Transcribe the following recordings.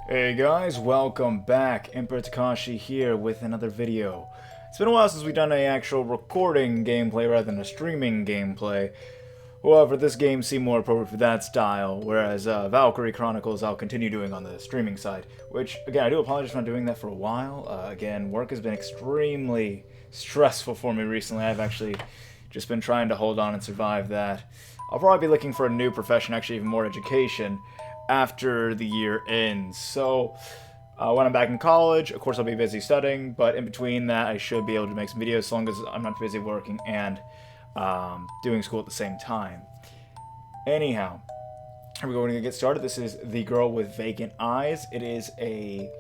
Hey guys, welcome back. Emperor Takashi here with another video. It's been a while since we've done an actual recording gameplay rather than a streaming gameplay. However, this game seemed more appropriate for that style, whereas Valkyrie Chronicles I'll continue doing on the streaming side. Which, again, I do apologize for not doing that for a while. Again, work has been extremely stressful for me recently. I've actually just been trying to hold on and survive that. I'll probably be looking for a new profession, actually even more education, after the year ends. So, when I'm back in college, of course I'll be busy studying, but in between that I should be able to make some videos as long as I'm not busy working and doing school at the same time. Anyhow, we're going to get started. This is The Girl with Vacant Eyes. It is a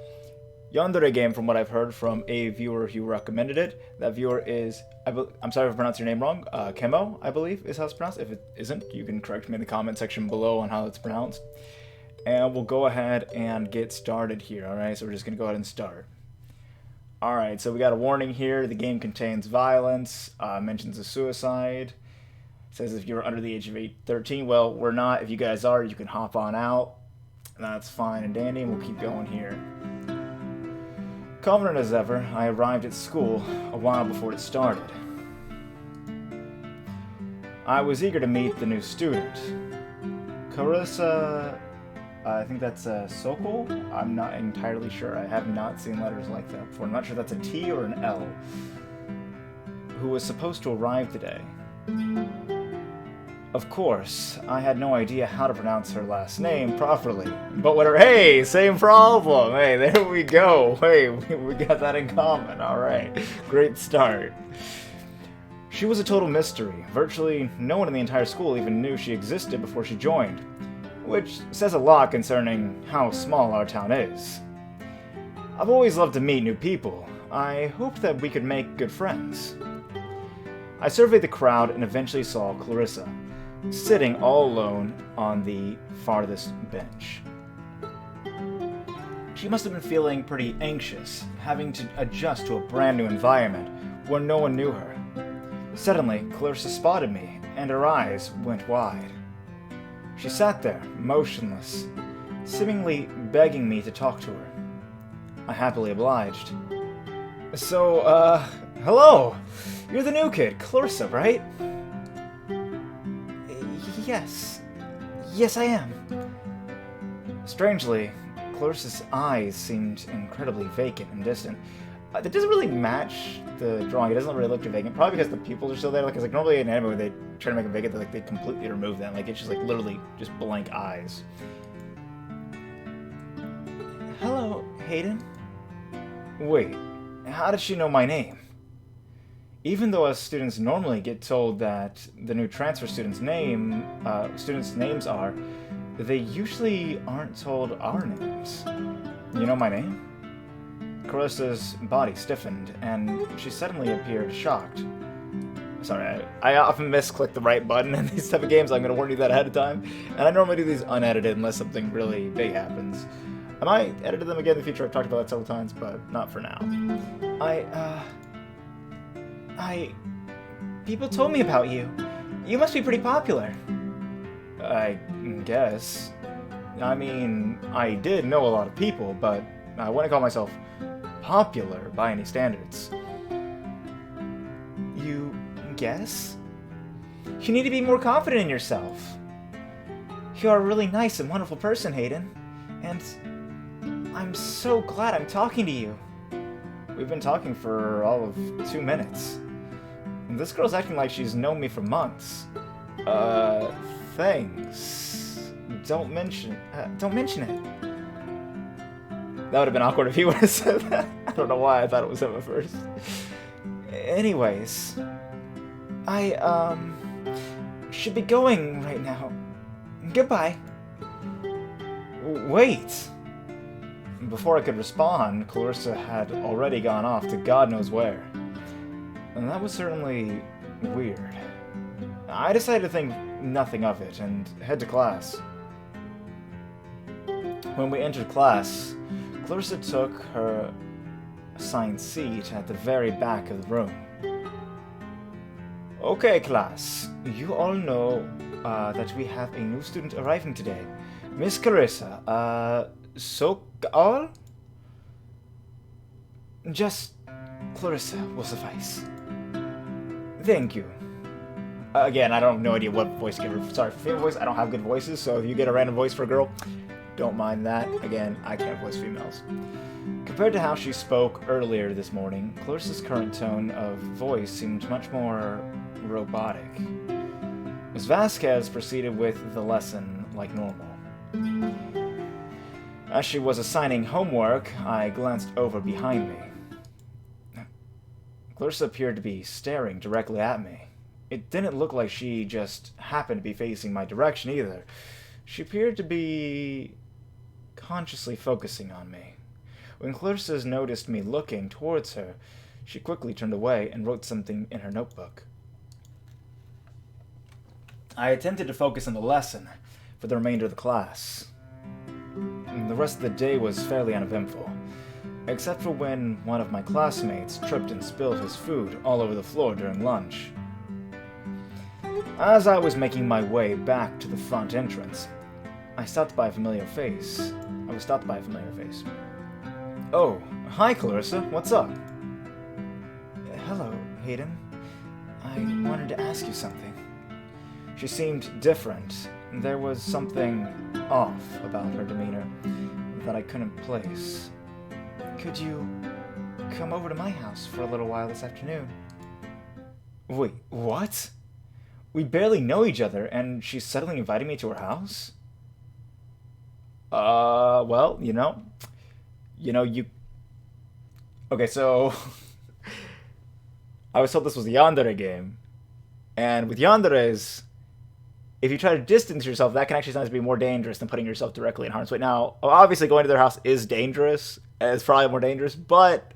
Yandere game from what I've heard from a viewer who recommended it. That viewer is, I'm sorry if I pronounced your name wrong, Kemo, I believe is how it's pronounced. If it isn't, you can correct me in the comment section below on how it's pronounced. And we'll go ahead and get started here, alright? So we're just going to go ahead and start. Alright, so we got a warning here. The game contains violence, mentions a suicide. It says if you're under the age of 13, well, we're not. If you guys are, you can hop on out. That's fine and dandy, and we'll keep going here. Confident as ever, I arrived at school a while before it started. I was eager to meet the new student. Carissa, I think that's a Sokol? I'm not entirely sure. I have not seen letters like that before. I'm not sure if that's a T or an L. Who was supposed to arrive today. Of course, I had no idea how to pronounce her last name properly. But whatever. Hey, same problem. Hey, there we go. Hey, we got that in common. Alright. Great start. She was a total mystery. Virtually no one in the entire school even knew she existed before she joined. Which says a lot concerning how small our town is. I've always loved to meet new people. I hoped that we could make good friends. I surveyed the crowd and eventually saw Clarissa, sitting all alone on the farthest bench. She must have been feeling pretty anxious, having to adjust to a brand new environment where no one knew her. Suddenly, Clarissa spotted me, and her eyes went wide. She sat there, motionless, seemingly begging me to talk to her. I happily obliged. So, hello! You're the new kid, Clarissa, right? Yes. Yes, I am. Strangely, Clarissa's eyes seemed incredibly vacant and distant. That doesn't really match the drawing. It doesn't really look too vacant. Probably because the pupils are still there. Like normally in anime, when they try to make them vacant, they completely remove them. Like, it's just, literally just blank eyes. Hello, Hayden? Wait, how did she know my name? Even though us students normally get told that the new transfer students' names are, they usually aren't told our names. You know my name? Carissa's body stiffened, and she suddenly appeared shocked. Sorry, I often misclick the right button in these type of games. I'm going to warn you that ahead of time. And I normally do these unedited unless something really big happens. I might edit them again in the future. I've talked about that several times, but not for now. People told me about you. You must be pretty popular. I guess. I mean, I did know a lot of people, but I wouldn't call myself popular by any standards. You guess? You need to be more confident in yourself. You are a really nice and wonderful person, Hayden. And I'm so glad I'm talking to you. We've been talking for all of 2 minutes. And this girl's acting like she's known me for months. Thanks. Don't mention it. That would have been awkward if he would have said that. I don't know why I thought it was him at first. Anyways, I, should be going right now. Goodbye. Wait. Before I could respond, Clarissa had already gone off to God knows where. And that was certainly weird. I decided to think nothing of it and head to class. When we entered class, Clarissa took her assigned seat at the very back of the room. Okay, class. You all know that we have a new student arriving today. Miss Clarissa, So all? Just Clarissa will suffice. Thank you. Again, I don't have no idea what voice to give her. Sorry, favorite voice. I don't have good voices, so if you get a random voice for a girl, don't mind that. Again, I can't voice females. Compared to how she spoke earlier this morning, Clarissa's current tone of voice seemed much more robotic. Ms. Vasquez proceeded with the lesson like normal. As she was assigning homework, I glanced over behind me. Clarissa appeared to be staring directly at me. It didn't look like she just happened to be facing my direction either. She appeared to be consciously focusing on me. When Clarissa noticed me looking towards her, she quickly turned away and wrote something in her notebook. I attempted to focus on the lesson for the remainder of the class. The rest of the day was fairly uneventful, except for when one of my classmates tripped and spilled his food all over the floor during lunch. As I was making my way back to the front entrance, I was stopped by a familiar face. Oh, hi Clarissa, what's up? Hello, Hayden. I wanted to ask you something. She seemed different. There was something off about her demeanor that I couldn't place. Could you come over to my house for a little while this afternoon? Wait, what? We barely know each other, and she's suddenly inviting me to her house? Well, Okay, so... I was told this was a Yandere game. And with Yanderes, if you try to distance yourself, that can actually sometimes be more dangerous than putting yourself directly in harm's way. Now, obviously going to their house is dangerous. It's probably more dangerous, but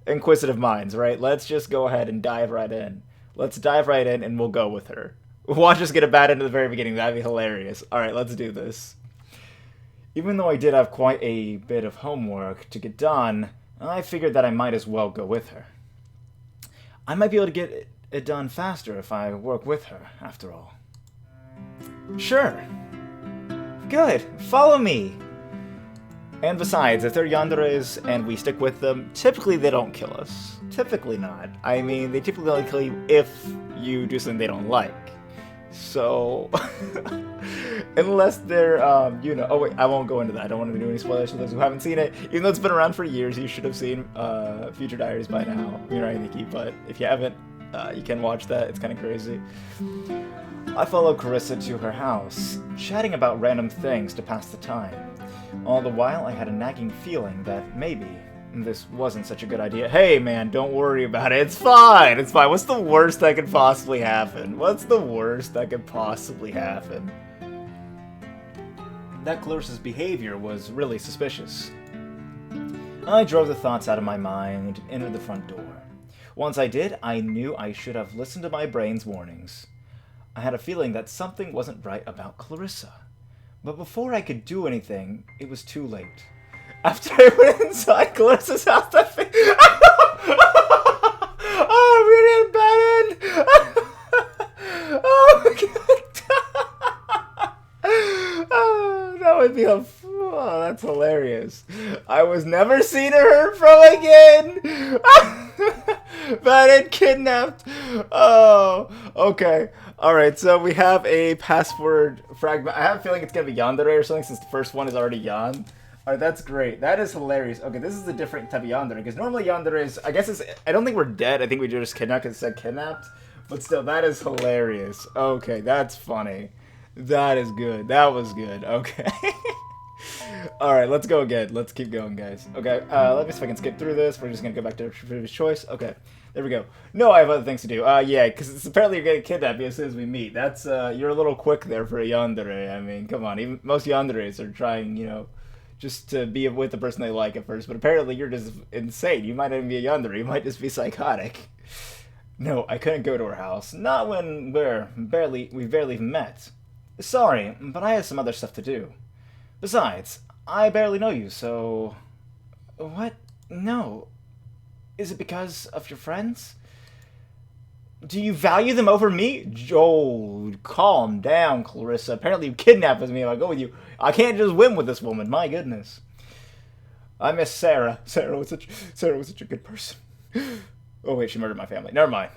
inquisitive minds, right? Let's just go ahead and dive right in. Let's dive right in and we'll go with her. Watch us get a bad end at the very beginning. That'd be hilarious. Alright, let's do this. Even though I did have quite a bit of homework to get done, I figured that I might as well go with her. I might be able to get it done faster if I work with her, after all. Sure. Good. Follow me. And besides, if they're yanderes and we stick with them, typically they don't kill us. Typically not. I mean, they typically only kill you if you do something they don't like. So, unless they're, oh wait, I won't go into that. I don't want to do any spoilers for those who haven't seen it. Even though it's been around for years, you should have seen Future Diaries by now. Right, Nikki? But if you haven't, you can watch that. It's kind of crazy. I followed Clarissa to her house, chatting about random things to pass the time. All the while, I had a nagging feeling that maybe this wasn't such a good idea. Hey, man, don't worry about it. It's fine. It's fine. What's the worst that could possibly happen? What's the worst that could possibly happen? That Clarissa's behavior was really suspicious. I drove the thoughts out of my mind and entered the front door. Once I did, I knew I should have listened to my brain's warnings. I had a feeling that something wasn't right about Clarissa. But before I could do anything, it was too late. After I went inside Clarissa's house, that thing... Oh, we didn't bad end! Oh, my God. Oh, that would be a... Oh, that's hilarious. I was never seen or heard from again! Bad end kidnapped! Oh, okay. Alright, so we have a password fragment. I have a feeling it's going to be Yandere or something since the first one is already Yan. Alright, that's great. That is hilarious. Okay, this is a different type of Yandere, because normally Yandere is, I guess it's, I don't think we're dead. I think we just kidnapped because it said kidnapped. But still, that is hilarious. Okay, that's funny. That is good. That was good. Okay. Alright, let's go again. Let's keep going, guys. Okay, let me see if I can skip through this. We're just going to go back to our previous choice. Okay, there we go. No, I have other things to do. Yeah, because apparently you're getting kidnapped as soon as we meet. That's, you're a little quick there for a Yandere. I mean, come on. Even most Yanderes are trying, you know, just to be with the person they like at first, but apparently you're just insane. You might not even be a yandere. You might just be psychotic. No, I couldn't go to her house. Not when we barely met. Sorry, but I have some other stuff to do. Besides, I barely know you, so... What? No. Is it because of your friends? Do you value them over me? Oh, calm down, Clarissa. Apparently you kidnapped me if I go with you. I can't just win with this woman, my goodness. I miss Sarah. Sarah was such a good person. Oh wait, she murdered my family. Never mind.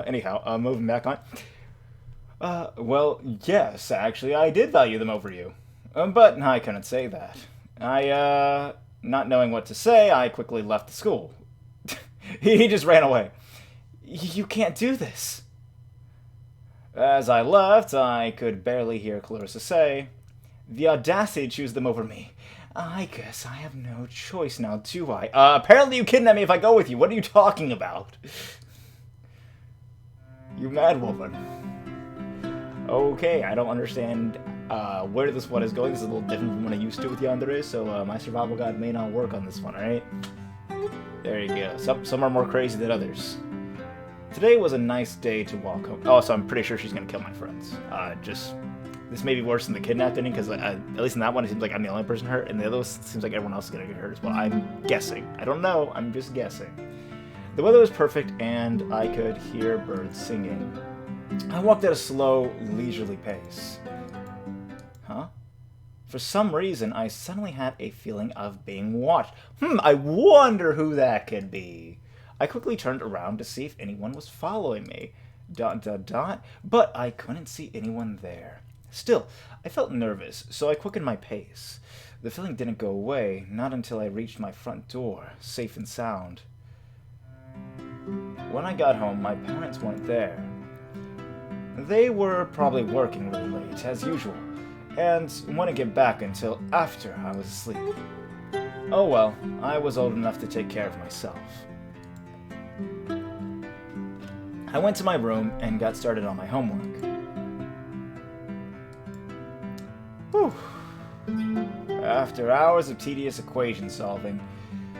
Anyhow, moving back on. Well, yes, actually, I did value them over you. But I couldn't say that. Not knowing what to say, I quickly left the school. He just ran away. You can't do this. As I left, I could barely hear Clarissa say, "The audacity to choose them over me. I guess I have no choice now, do I? Apparently you kidnap me if I go with you. What are you talking about? You mad woman." Okay, I don't understand where this one is going. This is a little different from what I used to with Yandere, so my survival guide may not work on this one, alright? There you go. Some are more crazy than others. Today was a nice day to walk home. Oh, so I'm pretty sure she's gonna kill my friends. This may be worse than the kidnapped ending, because at least in that one it seems like I'm the only person hurt, and the other one seems like everyone else is gonna get hurt as well. I'm guessing. I don't know. I'm just guessing. The weather was perfect, and I could hear birds singing. I walked at a slow, leisurely pace. Huh? For some reason, I suddenly had a feeling of being watched. I wonder who that could be. I quickly turned around to see if anyone was following me. ... But I couldn't see anyone there. Still, I felt nervous, so I quickened my pace. The feeling didn't go away, not until I reached my front door, safe and sound. When I got home, my parents weren't there. They were probably working really late, as usual, and wouldn't get back until after I was asleep. Oh well, I was old enough to take care of myself. I went to my room and got started on my homework. Whew. After hours of tedious equation solving,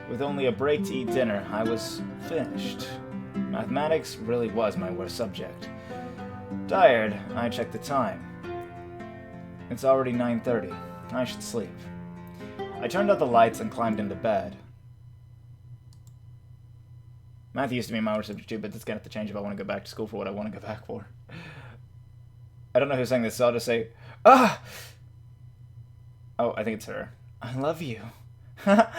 with only a break to eat dinner, I was finished. Mathematics really was my worst subject. Tired, I checked the time. It's already 9:30. I should sleep. I turned out the lights and climbed into bed. Math used to be my worst subject too, but that's gonna have to change if I want to go back to school for what I want to go back for. I don't know who's saying this, so I'll just say, ah! Oh, I think it's her. I love you. But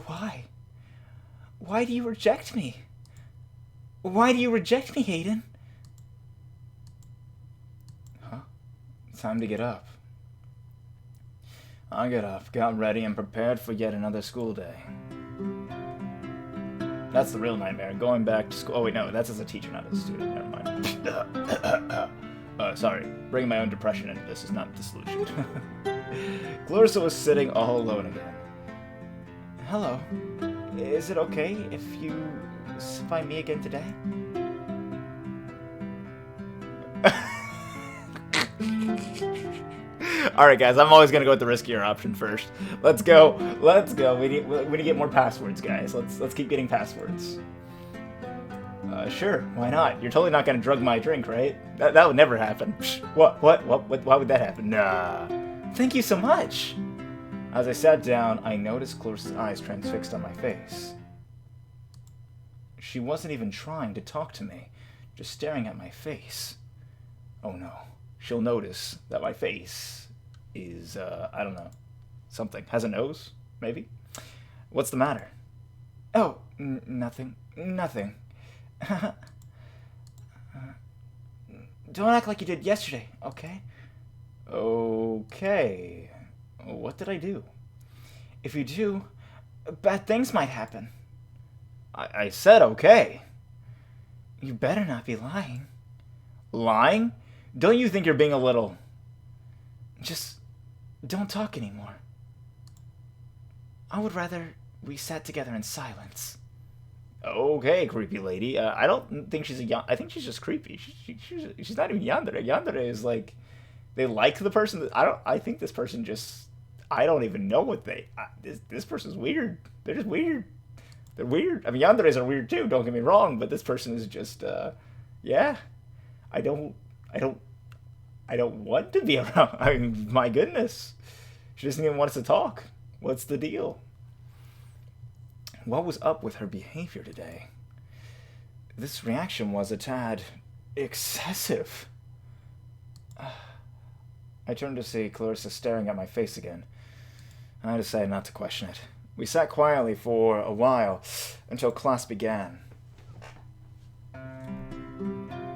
why? Why do you reject me? Why do you reject me, Hayden? Huh? It's time to get up. I got up, got ready, and prepared for yet another school day. That's the real nightmare, going back to school. Oh wait, no, that's as a teacher, not as a student. Never mind. Sorry, bringing my own depression into this is not the solution. Clarissa was sitting all alone again. Hello. Is it okay if you find me again today? Alright guys, I'm always gonna go with the riskier option first. Let's go. We need to get more passwords, guys. Let's keep getting passwords. Sure, why not? You're totally not gonna drug my drink, right? That would never happen. What? Why would that happen? Nah. Thank you so much. As I sat down, I noticed Clarissa's eyes transfixed on my face. She wasn't even trying to talk to me, just staring at my face. Oh no, she'll notice that my face is, I don't know, something. Has a nose, maybe? What's the matter? Oh, nothing. Don't act like you did yesterday, okay? Okay. What did I do? If you do, bad things might happen. I said okay. You better not be lying. Lying? Don't you think you're being a little... Just don't talk anymore. I would rather we sat together in silence. Okay, creepy lady. I don't think she's a... I think she's just creepy. She's not even Yandere. Yandere is like... They like the person that... I think this person just... I don't even know what they... This person's weird. They're just weird. They're weird. I mean, Yanderes are weird too, don't get me wrong, but this person is just, yeah. I don't want to be around. I mean, my goodness. She doesn't even want us to talk. What's the deal? What was up with her behavior today? This reaction was a tad excessive. I turned to see Clarissa staring at my face again. I decided not to question it. We sat quietly for a while until class began.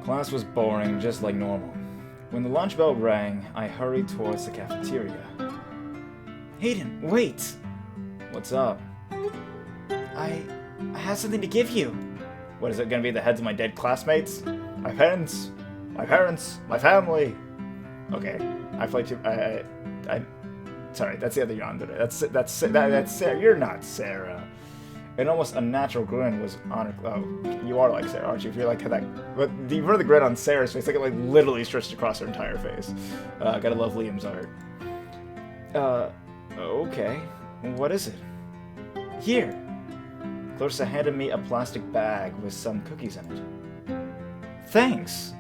Class was boring, just like normal. When the lunch bell rang, I hurried towards the cafeteria. Hayden, wait! What's up? I have something to give you. What, is it gonna be the heads of my dead classmates? My parents, my family. Okay, I play too. Sorry, that's the other Yandere. That's Sarah. You're not Sarah. An almost unnatural grin was on her. Oh, you are like Sarah, aren't you? If you're like that, but you remember the grin on Sarah's face, like it like literally stretched across her entire face. Gotta love Liam's art. Okay, what is it? Here. Clarissa handed me a plastic bag with some cookies in it. Thanks.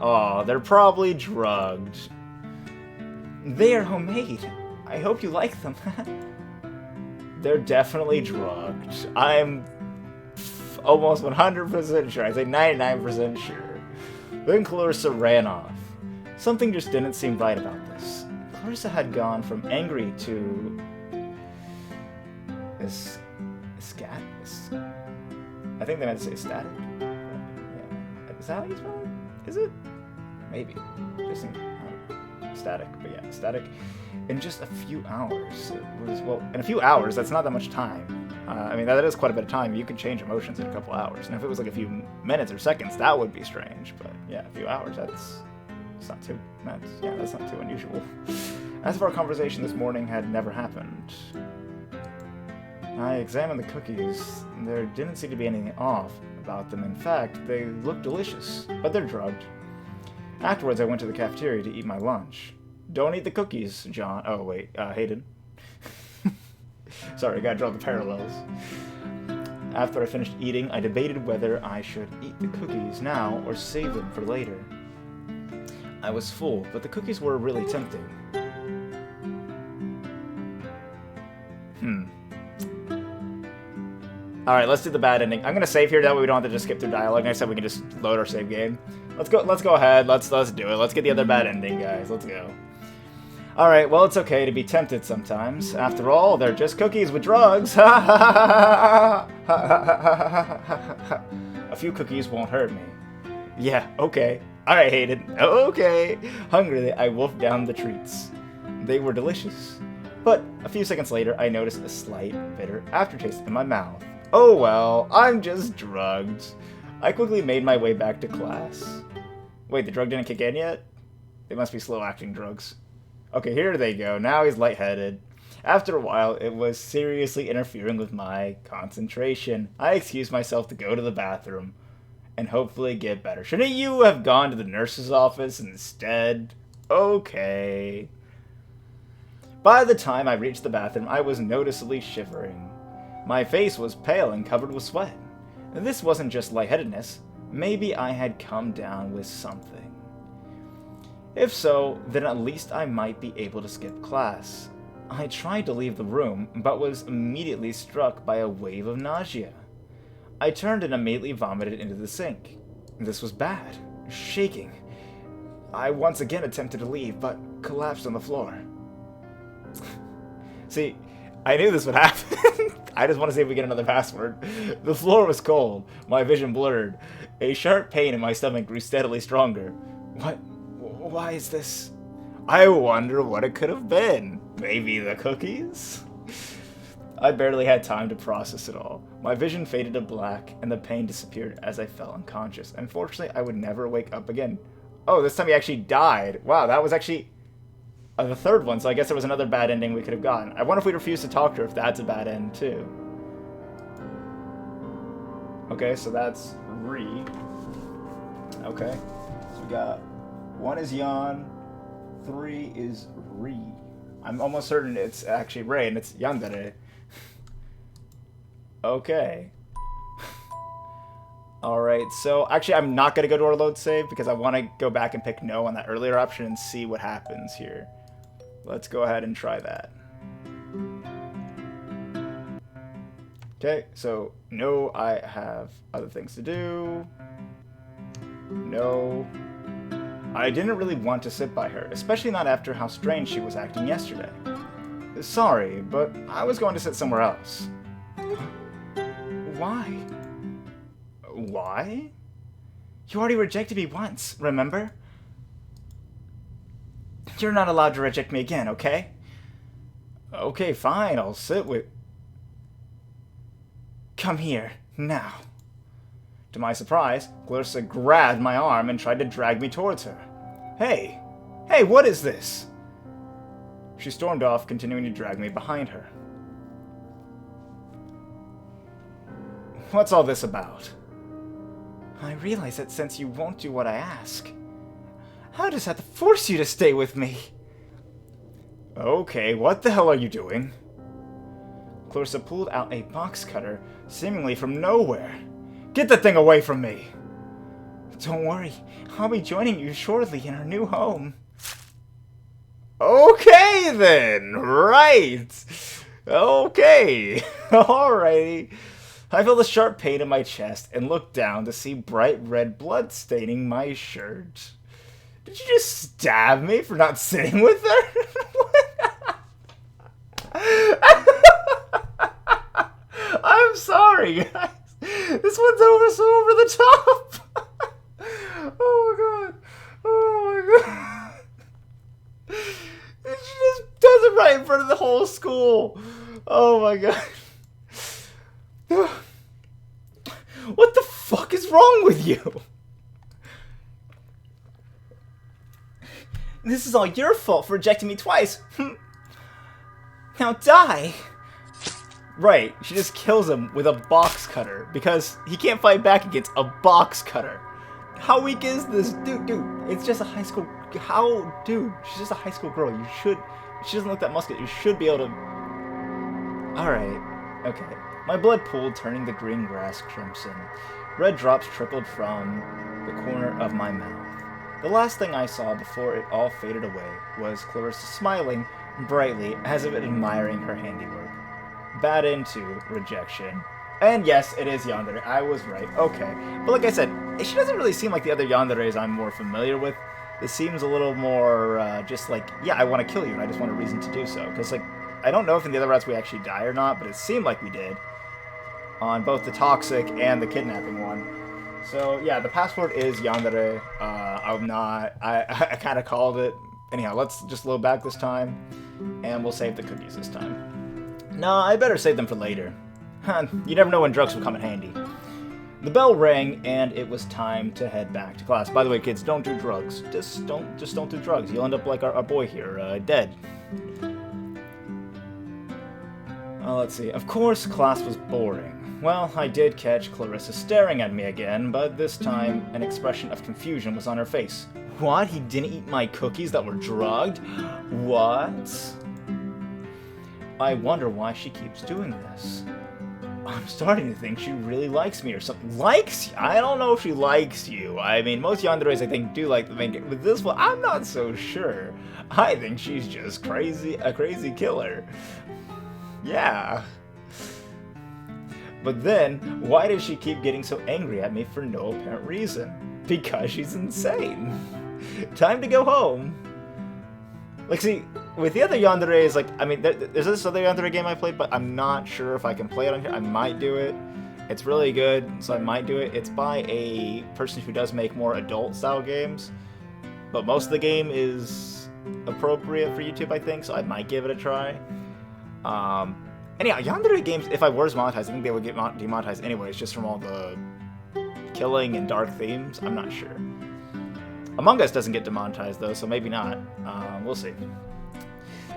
Aw, they're probably drugged. They are homemade. I hope you like them. They're definitely drugged. I'm almost 100% sure. I say 99% sure. Then Clarissa ran off. Something just didn't seem right about this. Clarissa had gone from angry to... I think they meant to say static. Yeah. Is that how you spell it? Is it? Maybe. Just static, but yeah, static. In just a few hours, it was, well, in a few hours, that's not that much time. I mean, that is quite a bit of time. You can change emotions in a couple hours. And if it was like a few minutes or seconds, that would be strange. But yeah, a few hours, that's not too unusual. As if our conversation this morning had never happened. I examined the cookies. There didn't seem to be anything off about them. In fact, they looked delicious, but they're drugged. Afterwards, I went to the cafeteria to eat my lunch. Don't eat the cookies, John. Oh, wait. Hayden. Sorry, I gotta draw the parallels. After I finished eating, I debated whether I should eat the cookies now or save them for later. I was full, but the cookies were really tempting. Alright, let's do the bad ending. I'm gonna save here, that way we don't have to just skip through dialogue. Next time we can just load our save game. Let's go ahead, let's do it. Let's get the other bad ending, guys. Let's go. Alright, well, it's okay to be tempted sometimes. After all, they're just cookies with drugs. A few cookies won't hurt me. Yeah, okay. Alright, Hayden. Okay. Hungrily, I wolfed down the treats. They were delicious. But a few seconds later, I noticed a slight, bitter aftertaste in my mouth. Oh well, I'm just drugged. I quickly made my way back to class. Wait, the drug didn't kick in yet? They must be slow-acting drugs. Okay, here they go. Now he's lightheaded. After a while, it was seriously interfering with my concentration. I excused myself to go to the bathroom and hopefully get better. Shouldn't you have gone to the nurse's office instead? Okay. By the time I reached the bathroom, I was noticeably shivering. My face was pale and covered with sweat. This wasn't just lightheadedness. Maybe I had come down with something. If so, then at least I might be able to skip class. I tried to leave the room, but was immediately struck by a wave of nausea. I turned and immediately vomited into the sink. This was bad. Shaking. I once again attempted to leave, but collapsed on the floor. See, I knew this would happen. I just want to see if we get another password. The floor was cold. My vision blurred. A sharp pain in my stomach grew steadily stronger. What? Why is this? I wonder what it could have been. Maybe the cookies? I barely had time to process it all. My vision faded to black, and the pain disappeared as I fell unconscious. Unfortunately, I would never wake up again. Oh, this time he actually died. Wow, that was actually... the third one, so I guess there was another bad ending we could have gotten. I wonder if we refuse to talk to her if that's a bad end, too. Okay, so that's Re. Okay. So we got 1 is Yan, 3 is Re. I'm almost certain it's actually Ray, and it's Yandere. Okay. Alright, so actually I'm not going to go to our load save because I want to go back and pick no on that earlier option and see what happens here. Let's go ahead and try that. Okay, so no, I have other things to do. No, I didn't really want to sit by her, especially not after how strange she was acting yesterday. Sorry, but I was going to sit somewhere else. Why? Why? You already rejected me once, remember? You're not allowed to reject me again, okay? Okay, fine, I'll sit with... Come here, now. To my surprise, Clarissa grabbed my arm and tried to drag me towards her. Hey! Hey, what is this? She stormed off, continuing to drag me behind her. What's all this about? I realize that since you won't do what I ask, I'll just have to force you to stay with me. Okay, what the hell are you doing? Clarissa pulled out a box cutter, seemingly from nowhere. Get the thing away from me! Don't worry, I'll be joining you shortly in our new home. Okay then, right. Okay, alrighty. I felt a sharp pain in my chest and looked down to see bright red blood staining my shirt. Did you just stab me for not sitting with her? I'm sorry, guys. This one's so over the top. Oh my god. Oh my god. She just does it right in front of the whole school. Oh my god. What the fuck is wrong with you? This is all your fault for rejecting me twice. Now die. Right, she just kills him with a box cutter because he can't fight back against a box cutter. How weak is this? Dude, it's just a high school... Dude, she's just a high school girl. She doesn't look that muscular. You should be able to... Alright, okay. My blood pooled, turning the green grass crimson. Red drops trickled from the corner of my mouth. The last thing I saw before it all faded away was Clarissa smiling brightly as if admiring her handiwork. Bad into rejection. And yes, it is Yandere. I was right. Okay. But like I said, she doesn't really seem like the other Yanderes I'm more familiar with. This seems a little more just like, yeah, I want to kill you and I just want a reason to do so. Because, like, I don't know if in the other routes we actually die or not, but it seemed like we did. On both the toxic and the kidnapping one. So, yeah, the password is Yandere. I kind of called it. Anyhow, let's just load back this time. And we'll save the cookies this time. No, I better save them for later. You never know when drugs will come in handy. The bell rang, and it was time to head back to class. By the way, kids, don't do drugs. Just don't do drugs. You'll end up like our boy here, dead. Let's see. Of course, class was boring. Well, I did catch Clarissa staring at me again, but this time an expression of confusion was on her face. What? He didn't eat my cookies that were drugged? What? I wonder why she keeps doing this. I'm starting to think she really likes me or something. Likes you? I don't know if she likes you. I mean, most yanderes I think do like the main character. With this one, I'm not so sure. I think she's just crazy, a crazy killer. Yeah. But then, why does she keep getting so angry at me for no apparent reason? Because she's insane. Time to go home. Like, see, with the other yanderes, like, I mean, there's this other yandere game I played, but I'm not sure if I can play it on here. I might do it. It's really good, so I might do it. It's by a person who does make more adult-style games, but most of the game is appropriate for YouTube, I think, so I might give it a try. Anyhow, yandere games, if I was monetized, I think they would get demonetized anyways, just from all the killing and dark themes. I'm not sure. Among Us doesn't get demonetized, though, so maybe not. We'll see.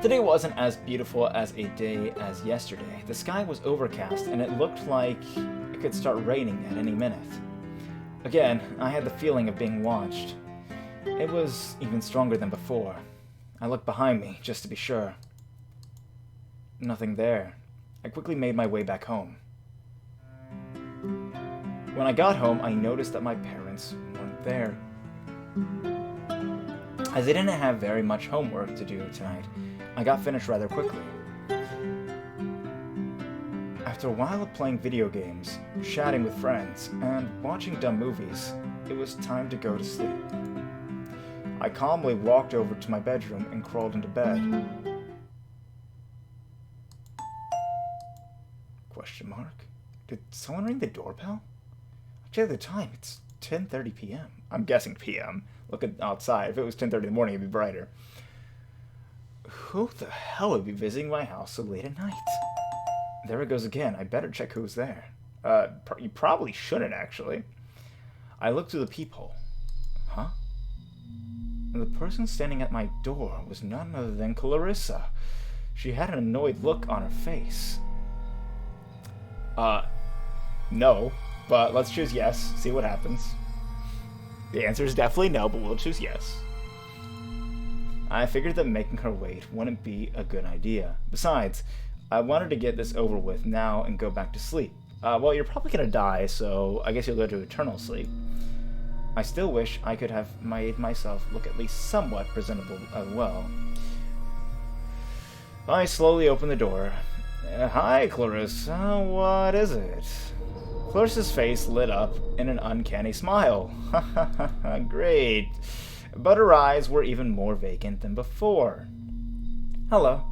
Today wasn't as beautiful as a day as yesterday. The sky was overcast, and it looked like it could start raining at any minute. Again, I had the feeling of being watched. It was even stronger than before. I looked behind me, just to be sure. Nothing there. I quickly made my way back home. When I got home, I noticed that my parents weren't there. As they didn't have very much homework to do tonight, I got finished rather quickly. After a while of playing video games, chatting with friends, and watching dumb movies, it was time to go to sleep. I calmly walked over to my bedroom and crawled into bed. Question mark? Did someone ring the doorbell? I checked the time. It's 10:30 p.m. I'm guessing p.m. Look at outside. If it was 10:30 in the morning, it'd be brighter. Who the hell would be visiting my house so late at night? There it goes again. I better check who's there. You probably shouldn't, actually. I looked through the peephole. Huh? The person standing at my door was none other than Clarissa. She had an annoyed look on her face. No, but let's choose yes, see what happens. The answer is definitely no, but we'll choose yes. I figured that making her wait wouldn't be a good idea. Besides, I wanted to get this over with now and go back to sleep. Well, you're probably gonna die, so I guess you'll go to eternal sleep. I still wish I could have made myself look at least somewhat presentable as well. I slowly opened the door. Hi, Clarissa. What is it? Clarissa's face lit up in an uncanny smile. Great. But her eyes were even more vacant than before. Hello.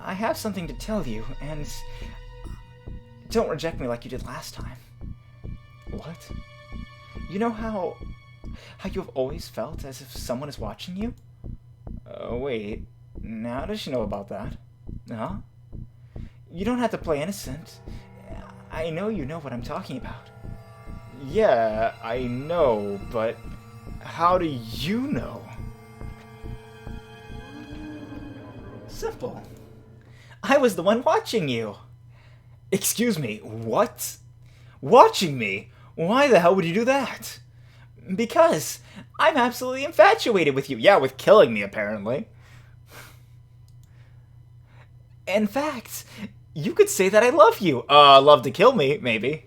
I have something to tell you, and don't reject me like you did last time. What? You know how you've always felt as if someone is watching you? Wait. How does she know about that? Huh? You don't have to play innocent. I know you know what I'm talking about. Yeah, I know, but how do you know? Simple. I was the one watching you. Excuse me, what? Watching me? Why the hell would you do that? Because I'm absolutely infatuated with you. Yeah, with killing me, apparently. In fact, you could say that I love you. Love to kill me, maybe.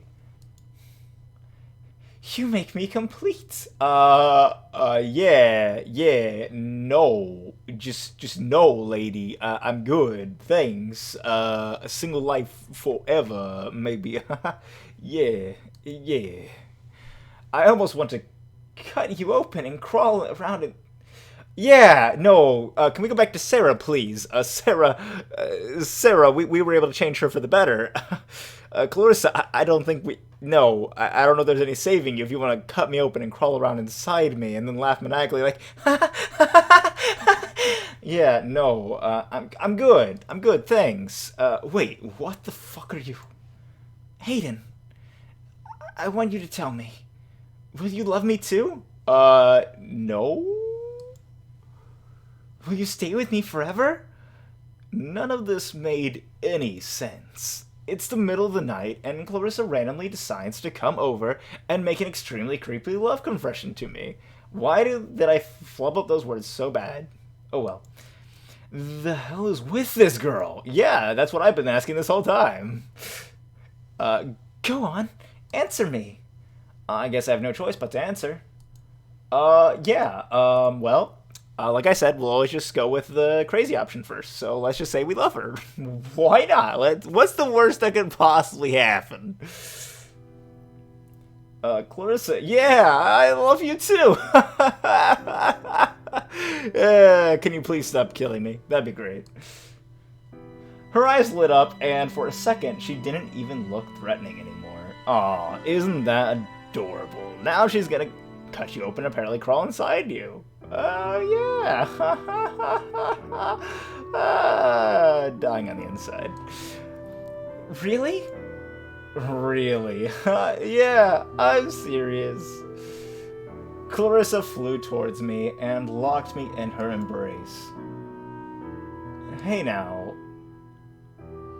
You make me complete. Yeah, no. Just no, lady. I'm good, thanks. A single life forever, maybe. Yeah. I almost want to cut you open and crawl around it. Yeah, no, can we go back to Sarah, please? Sarah, we were able to change her for the better. Clarissa, I don't think no, I don't know if there's any saving you if you want to cut me open and crawl around inside me and then laugh maniacally like, yeah, no, I'm good, thanks. Wait, what the fuck are you? Hayden, I want you to tell me, will you love me too? No? Will you stay with me forever? None of this made any sense. It's the middle of the night, and Clarissa randomly decides to come over and make an extremely creepy love confession to me. Why did I flub up those words so bad? Oh well. The hell is with this girl? Yeah, that's what I've been asking this whole time. Go on, answer me. I guess I have no choice but to answer. Yeah, well, like I said, we'll always just go with the crazy option first. So let's just say we love her. Why not? What's the worst that could possibly happen? Clarissa, yeah, I love you too. Can you please stop killing me? That'd be great. Her eyes lit up, and for a second, she didn't even look threatening anymore. Aw, isn't that adorable? Now she's gonna cut you open and apparently crawl inside you. Yeah. Dying on the inside. Really? Really? Yeah, I'm serious. Clarissa flew towards me and locked me in her embrace. Hey now.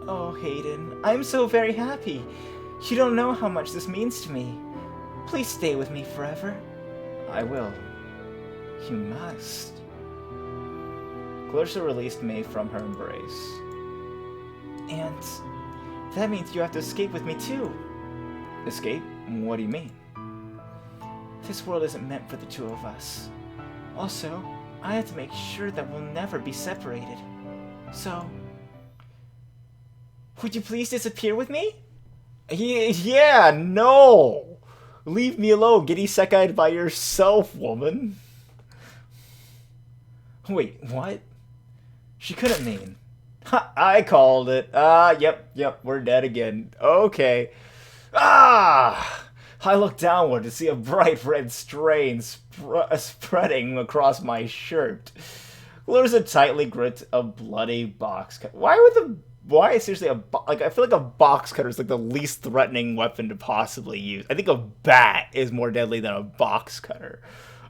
Oh, Hayden, I'm so very happy. You don't know how much this means to me. Please stay with me forever. I will. You must. Clarissa released me from her embrace. And that means you have to escape with me too. Escape? What do you mean? This world isn't meant for the two of us. Also, I have to make sure that we'll never be separated. So, would you please disappear with me? Yeah, no! Leave me alone, get isekai'd by yourself, woman. Wait, what? She couldn't mean. Ha! I called it. Yep, we're dead again. Okay. Ah! I looked downward to see a bright red stain spreading across my shirt. Clarissa tightly gripped a bloody box cut. Why is seriously like, I feel like a box cutter is like the least threatening weapon to possibly use. I think a bat is more deadly than a box cutter.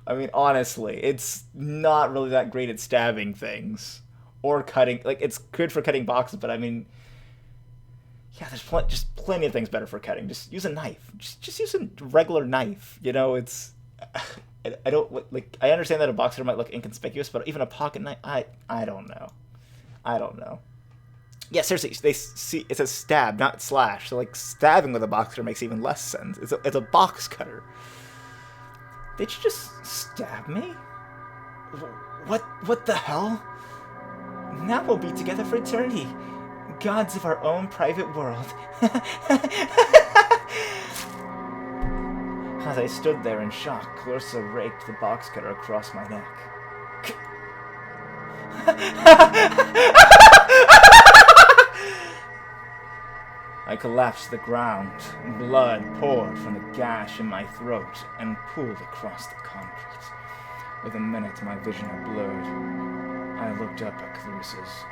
I mean, honestly, it's not really that great at stabbing things or cutting. Like, it's good for cutting boxes, but I mean, yeah, there's just plenty of things better for cutting. Just use a knife. Just use a regular knife. You know, it's. I don't like. I understand that a box cutter might look inconspicuous, but even a pocket knife, I don't know. I don't know. Yeah, seriously, it says stab, not slash. So like stabbing with a box cutter makes even less sense. It's a box cutter. Did you just stab me? What the hell? Now we'll be together for eternity. Gods of our own private world. As I stood there in shock, Clarissa raked the box cutter across my neck. I collapsed to the ground. Blood poured from the gash in my throat and pooled across the concrete. With a minute, my vision had blurred. I looked up at Clarissa's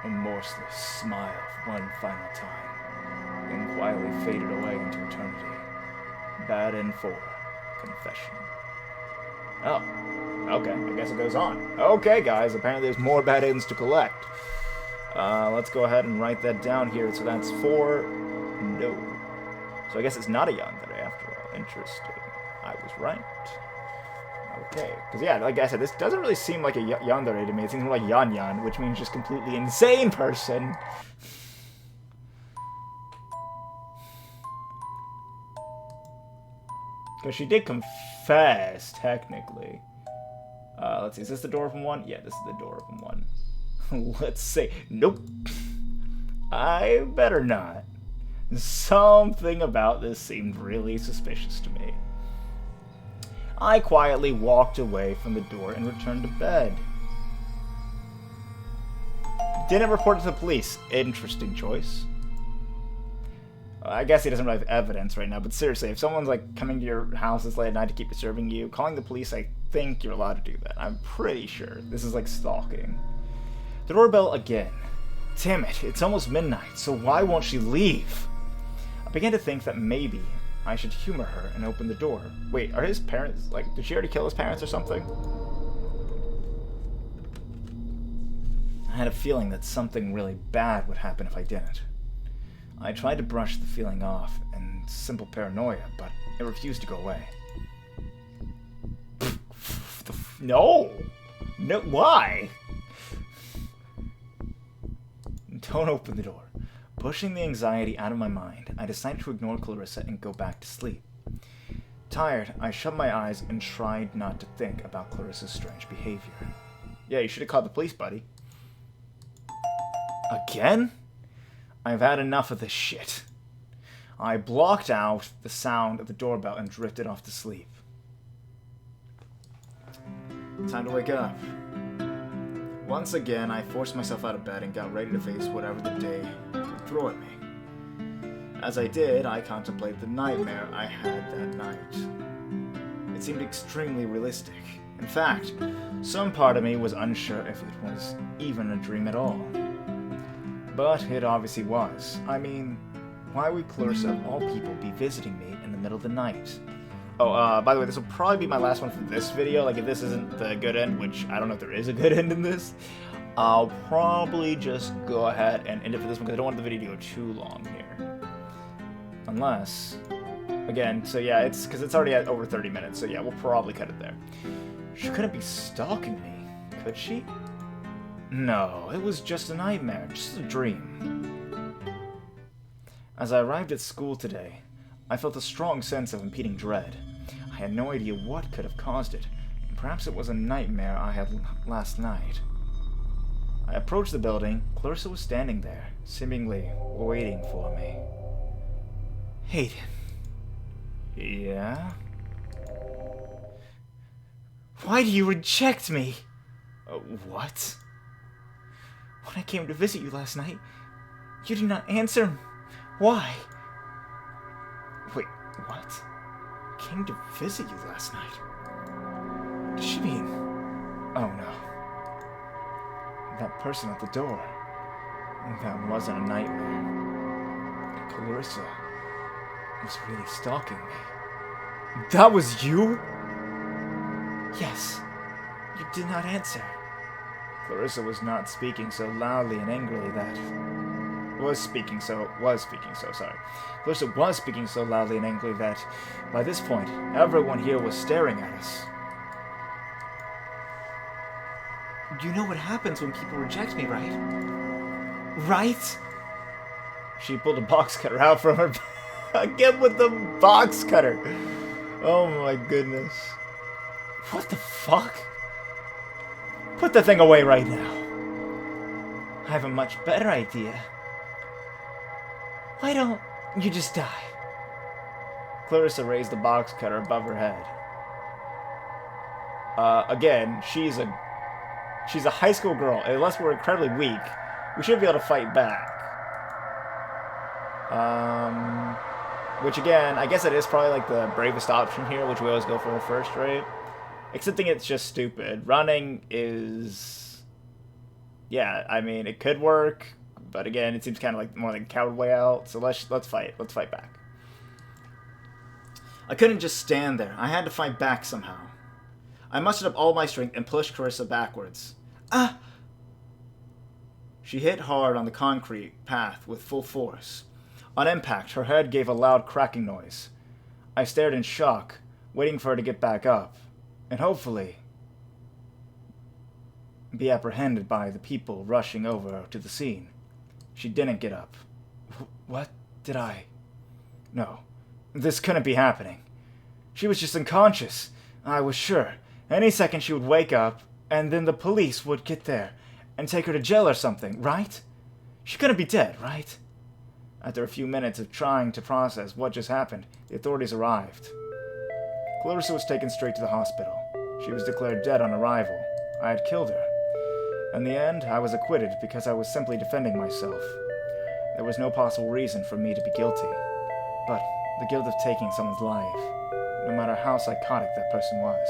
remorseless smile one final time, then quietly faded away into eternity. Bad end 4. Confession. Oh, okay, I guess it goes on. Okay, guys, apparently there's more bad ends to collect. Let's go ahead and write that down here. So that's 4. No. So I guess it's not a Yandere after all. Interesting. I was right. Okay. Because, yeah, like I said, this doesn't really seem like a Yandere to me. It seems more like Yan, which means just completely insane person. Because she did confess, technically. Let's see. Is this the door from 1? Yeah, this is the door from 1. Let's see. Nope. I better not. Something about this seemed really suspicious to me. I quietly walked away from the door and returned to bed. Didn't report it to the police. Interesting choice. I guess he doesn't really have evidence right now, but seriously, if someone's like coming to your house this late at night to keep disturbing you, calling the police, I think you're allowed to do that. I'm pretty sure. This is like stalking. The doorbell again. Damn it, it's almost midnight, so why won't she leave? I began to think that maybe I should humor her and open the door. Wait, are his parents, like, did she already kill his parents or something? I had a feeling that something really bad would happen if I didn't. I tried to brush the feeling off in simple paranoia, but it refused to go away. No! No, why? Don't open the door. Pushing the anxiety out of my mind, I decided to ignore Clarissa and go back to sleep. Tired, I shut my eyes and tried not to think about Clarissa's strange behavior. Yeah, you should have called the police, buddy. Again? I've had enough of this shit. I blocked out the sound of the doorbell and drifted off to sleep. Time to wake up. Once again, I forced myself out of bed and got ready to face whatever the day would throw at me. As I did, I contemplated the nightmare I had that night. It seemed extremely realistic. In fact, some part of me was unsure if it was even a dream at all. But it obviously was. I mean, why would Clarissa of all people be visiting me in the middle of the night? Oh, by the way, this will probably be my last one for this video. Like, if this isn't the good end, which I don't know if there is a good end in this, I'll probably just go ahead and end it for this one, because I don't want the video to go too long here. Unless, again, so yeah, it's because it's already at over 30 minutes, so yeah, we'll probably cut it there. She couldn't be stalking me, could she? No, it was just a nightmare, just a dream. As I arrived at school today, I felt a strong sense of impending dread. I had no idea what could have caused it. Perhaps it was a nightmare I had last night. I approached the building. Clarissa was standing there, seemingly waiting for me. Hayden. Yeah? Why do you reject me? What? When I came to visit you last night, you did not answer. Why? Wait, what? Came to visit you last night? Does she mean... Oh no. That person at the door. That wasn't a nightmare. Clarissa was really stalking me. That was you? Yes. You did not answer. Clarissa was not speaking so loudly and angrily that... Clarissa was speaking so loudly and angrily that, by this point, everyone here was staring at us. You know what happens when people reject me, right? Right? She pulled a box cutter out from her... Again with the box cutter! Oh my goodness. What the fuck? Put the thing away right now. I have a much better idea. Why don't you just die? Clarissa raised the box cutter above her head. Again, she's a high school girl. Unless we're incredibly weak, we should be able to fight back. Which again, I guess it is probably like the bravest option here, which we always go for first, right? Excepting it's just stupid. Running is... Yeah, I mean, it could work, but again, it seems kind of like more like a coward way out, so let's fight. Let's fight back. I couldn't just stand there. I had to fight back somehow. I mustered up all my strength and pushed Clarissa backwards. Ah! She hit hard on the concrete path with full force. On impact, her head gave a loud cracking noise. I stared in shock, waiting for her to get back up, and hopefully be apprehended by the people rushing over to the scene. She didn't get up. What did I... No, this couldn't be happening. She was just unconscious. I was sure. Any second she would wake up, and then the police would get there and take her to jail or something, right? She couldn't be dead, right? After a few minutes of trying to process what just happened, the authorities arrived. Clarissa was taken straight to the hospital. She was declared dead on arrival. I had killed her. In the end, I was acquitted because I was simply defending myself. There was no possible reason for me to be guilty. But the guilt of taking someone's life, no matter how psychotic that person was,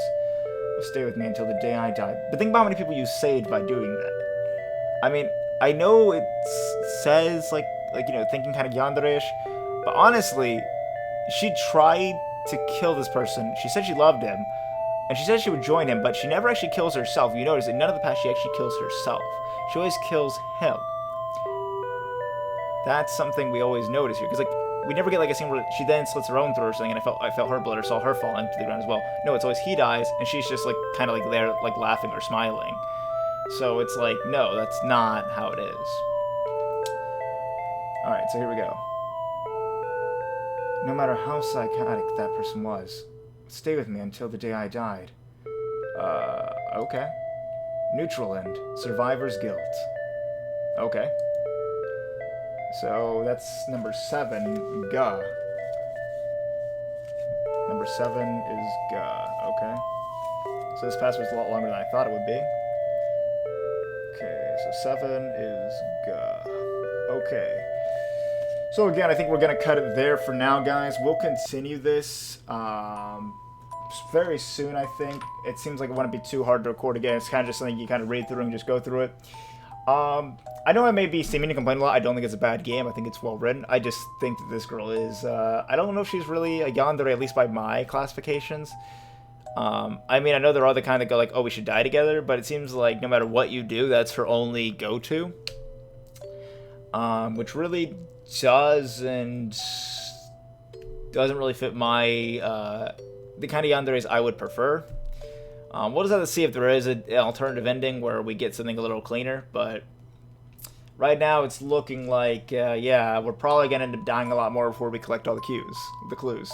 will stay with me until the day I die. But think about how many people you saved by doing that. I mean, I know it says, like you know, thinking kind of Yandere-ish, but honestly, she tried to kill this person. She said she loved him, and she said she would join him, but she never actually kills herself. You notice in none of the past she actually kills herself. She always kills him. That's something we always notice here, because like we never get like a scene where she then slits her own throat or something, and I felt her blood or saw her fall into the ground as well. No, it's always he dies, and she's just like kind of like there, like laughing or smiling. So it's like, no, that's not how it is. Alright, so here we go. No matter how psychotic that person was, stay with me until the day I died. Okay. Neutral end. Survivor's guilt. Okay. So, that's number 7, Ga. Number 7 is Ga. Okay. So this password's a lot longer than I thought it would be. Okay, so 7 is Ga. Okay. So again, I think we're going to cut it there for now, guys. We'll continue this very soon, I think. It seems like it wouldn't be too hard to record again. It's kind of just something you kind of read through and just go through it. I know I may be seeming to complain a lot. I don't think it's a bad game. I think it's well written. I just think that this girl is... I don't know if she's really a yandere, at least by my classifications. I mean, I know there are the kind that go like, oh, we should die together, but it seems like no matter what you do, that's her only go-to. Which really doesn't really fit my the kind of yanderes I would prefer. We'll just have to see if there is an alternative ending where we get something a little cleaner, but right now it's looking like yeah, we're probably gonna end up dying a lot more before we collect all the clues.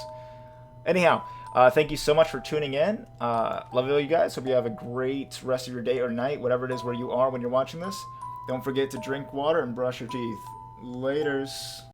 Anyhow, thank you so much for tuning in. Love all you guys. Hope you have a great rest of your day or night, whatever it is where you are when you're watching this. Don't forget to drink water and brush your teeth. Laters.